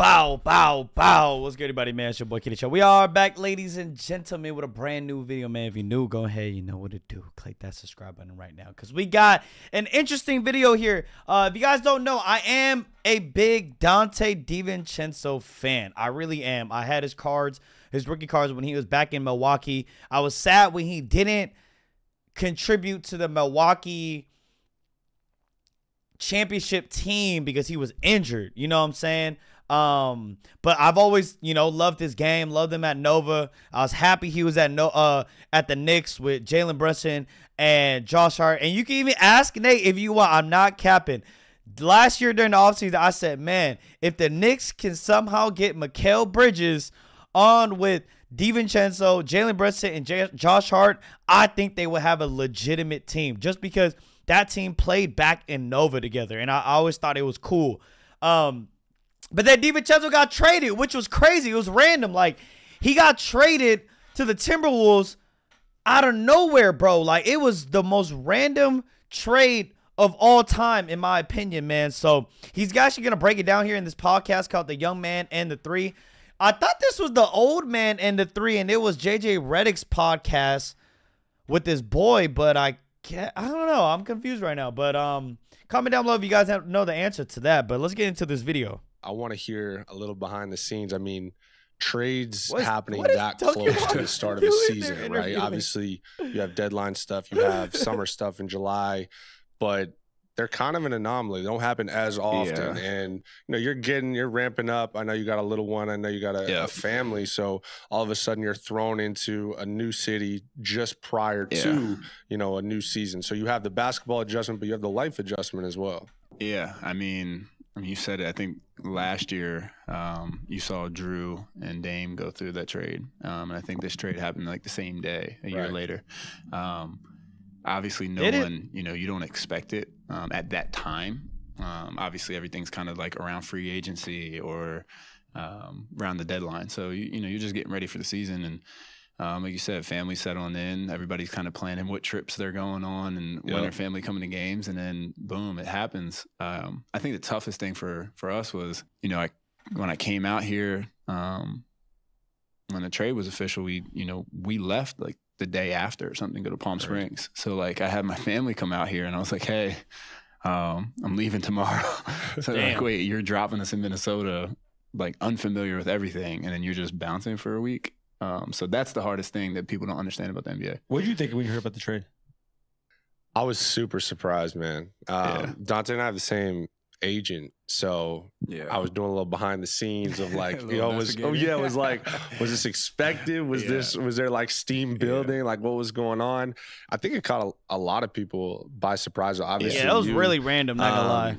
Bow, bow, bow. What's good, everybody, man? It's your boy, Kitty Chao. We are back, ladies and gentlemen, with a brand new video, man. If you're new, go ahead. You know what to do. Click that subscribe button right now because we got an interesting video here. If you guys don't know, I am a big Donte Divencenzo fan. I really am. I had his cards, his rookie cards, when he was back in Milwaukee. I was sad when he didn't contribute to the Milwaukee championship team because he was injured. You know what I'm saying? But I've always, you know, loved his game, loved him at Nova. I was happy he was at the Knicks with Jalen Brunson and Josh Hart. And you can even ask Nate if you want. I'm not capping. Last year during the offseason, I said, man, if the Knicks can somehow get Mikal Bridges on with Divencenzo, Jalen Brunson, and Josh Hart, I think they will have a legitimate team just because that team played back in Nova together. And I always thought it was cool. But then Divencenzo got traded, which was crazy. It was random. Like, he got traded to the Timberwolves out of nowhere, bro. Like, it was the most random trade of all time, in my opinion, man. So, he's actually going to break it down here in this podcast called The Young Man and the Three. I thought this was The Old Man and the Three, and it was JJ Redick's podcast with this boy, but I don't know. I'm confused right now. But comment down below if you guys know the answer to that. But let's get into this video. I want to hear a little behind the scenes. I mean, trades happening that close to the start of the season, right? Obviously, you have deadline stuff, you have summer stuff in July, but they're kind of an anomaly. They don't happen as often. Yeah. And, you know, you're ramping up. I know you got a little one. I know you got a family. So all of a sudden you're thrown into a new city just prior to, you know, a new season. So you have the basketball adjustment, but you have the life adjustment as well. Yeah. I mean, you said it. I think last year you saw Drew and Dame go through that trade. And I think this trade happened like the same day, a year later. Obviously, no one, you know, you don't expect it at that time. Obviously, everything's kind of like around free agency or around the deadline. So, you know, you're just getting ready for the season. And like you said, family settling in. Everybody's kind of planning what trips they're going on and when their family coming to games. And then, boom, it happens. I think the toughest thing for us was, you know, when I came out here, when the trade was official, we left like the day after or something, go to Palm Springs. So, like, I had my family come out here, and I was like, hey, I'm leaving tomorrow. So they're like, wait, you're dropping us in Minnesota, like, unfamiliar with everything, and then you're just bouncing for a week? So that's the hardest thing that people don't understand about the NBA. What did you think when you heard about the trade? I was super surprised, man. Donte and I have the same agent, so I was doing a little behind the scenes of like, was this expected? Was there like steam building? Like, what was going on? I think it caught a lot of people by surprise. Obviously, that was really random, not gonna lie.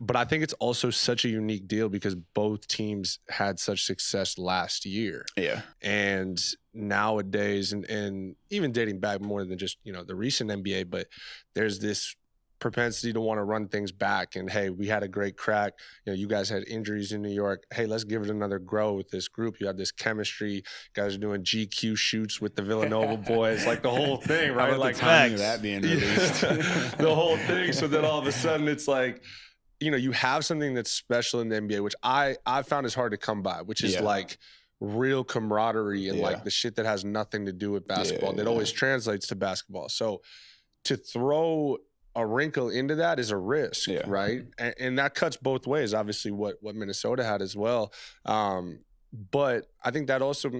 But I think it's also such a unique deal because both teams had such success last year. Yeah. And nowadays, and even dating back more than just, you know, the recent NBA, but there's this propensity to want to run things back. And, hey, we had a great crack. You know, you guys had injuries in New York. Hey, let's give it another grow with this group. You have this chemistry. You guys are doing GQ shoots with the Villanova boys. Like, the whole thing, right? Like, the timing of that being released. The whole thing. So then all of a sudden it's like, you know, you have something that's special in the NBA, which I found is hard to come by, which is like real camaraderie and like the shit that has nothing to do with basketball that always translates to basketball. So to throw a wrinkle into that is a risk, right? And that cuts both ways, obviously what Minnesota had as well. But I think that also,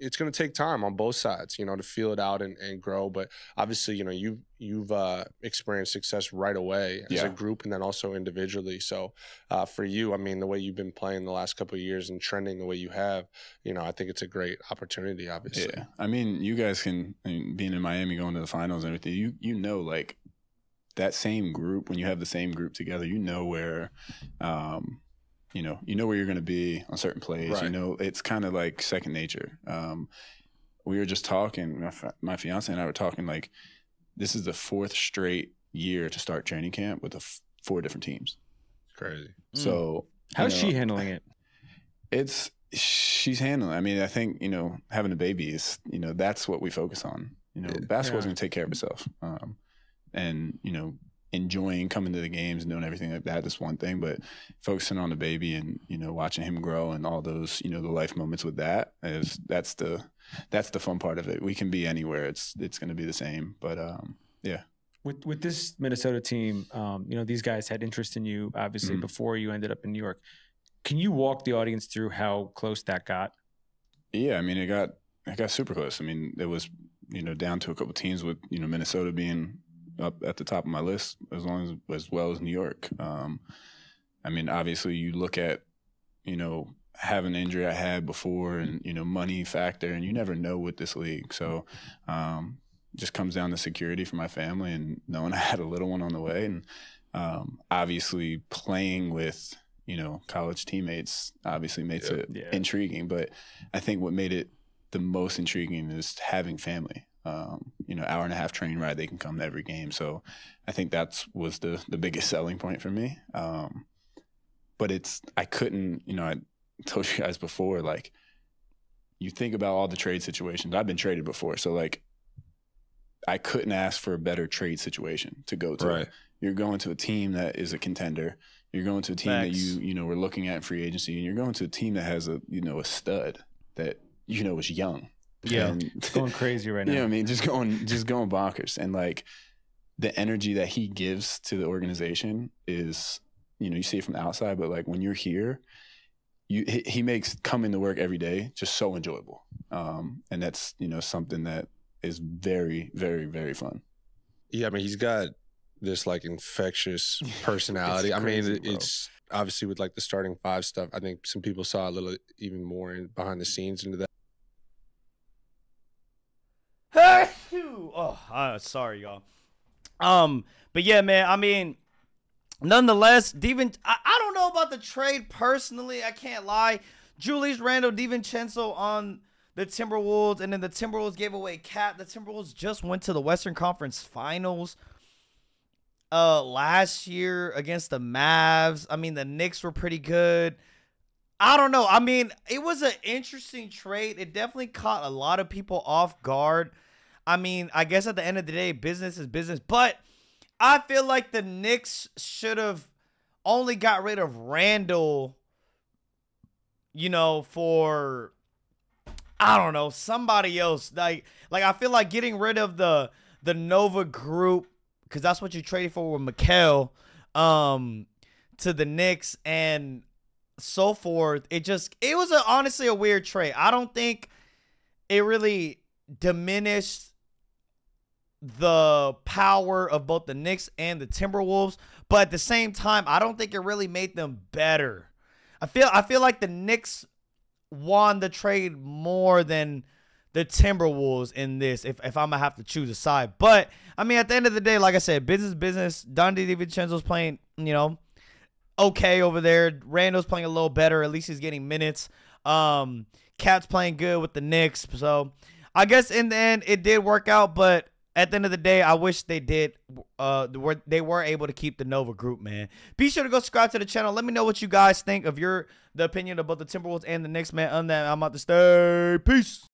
it's going to take time on both sides, you know, to feel it out and grow. But obviously, you know, you've experienced success right away as a group and then also individually. So for you, I mean, the way you've been playing the last couple of years and trending the way you have, you know, I think it's a great opportunity, obviously. Yeah. I mean, you guys being in Miami, going to the finals and everything, you know, like that same group, when you have the same group together, you know where you know where you're going to be on certain plays. Right. You know, it's kind of like second nature. We were just talking, my fiance and I were talking, like, this is the 4th straight year to start training camp with 4 different teams. Crazy. So how's she handling it? She's handling it. I mean, I think, you know, having a baby is, you know, that's what we focus on. You know, basketball's going to take care of itself. And, you know, enjoying coming to the games and doing everything like that is one thing, but focusing on the baby and, you know, watching him grow and all those, you know, the life moments with that's the fun part of it. We can be anywhere. It's going to be the same, but yeah. With this Minnesota team, you know, these guys had interest in you, obviously, before you ended up in New York. Can you walk the audience through how close that got? Yeah, I mean, it got super close. I mean, it was, you know, down to a couple teams with, you know, Minnesota being up at the top of my list as well as New York. I mean, obviously, you look at, you know, having an injury I had before and, you know, money factor, and you never know with this league. So, just comes down to security for my family and knowing I had a little one on the way. And obviously playing with, you know, college teammates obviously makes it intriguing. But I think what made it the most intriguing is having family. You know, hour and a half train ride, they can come to every game. So I think was the biggest selling point for me. But I couldn't, you know, I told you guys before, like, you think about all the trade situations. I've been traded before. So, like, I couldn't ask for a better trade situation to go to. Right. You're going to a team that is a contender. You're going to a team that you know, we're looking at in free agency, and you're going to a team that has a stud that, you know, is young. Yeah. And, it's going crazy right now. You know what I mean? Just going bonkers. And, like, the energy that he gives to the organization is, you know, you see it from the outside, but, like, when you're here, he makes coming to work every day just so enjoyable. And that's, you know, something that is very, very, very fun. Yeah, I mean, he's got this, like, infectious personality. I mean, it's obviously with, like, the starting five stuff. I think some people saw a little even more behind the scenes into that. Sorry, y'all. But yeah, man, I mean, nonetheless, I don't know about the trade personally. I can't lie. Julius Randle, Divencenzo on the Timberwolves, and then the Timberwolves gave away Cat. The Timberwolves just went to the Western Conference Finals last year against the Mavs. I mean, the Knicks were pretty good. I don't know. I mean, it was an interesting trade. It definitely caught a lot of people off guard. I mean, I guess at the end of the day, business is business. But I feel like the Knicks should have only got rid of Randall, you know, for, I don't know, somebody else. Like I feel like getting rid of the Nova group, because that's what you traded for with Mikal, to the Knicks and so forth. It was honestly a weird trade. I don't think it really diminished the power of both the Knicks and the Timberwolves, but at the same time, I don't think it really made them better. I feel like the Knicks won the trade more than the Timberwolves in this, if I'm gonna have to choose a side. But I mean, at the end of the day, like I said, business. Donte DiVincenzo's playing, you know, okay over there. Randall's playing a little better. At least he's getting minutes. Cat's playing good with the Knicks. So I guess in the end, it did work out. But at the end of the day, I wish they did. They were able to keep the Nova group, man. Be sure to go subscribe to the channel. Let me know what you guys think of the opinion about the Timberwolves and the Knicks, man. On that, I'm out to stay. Peace.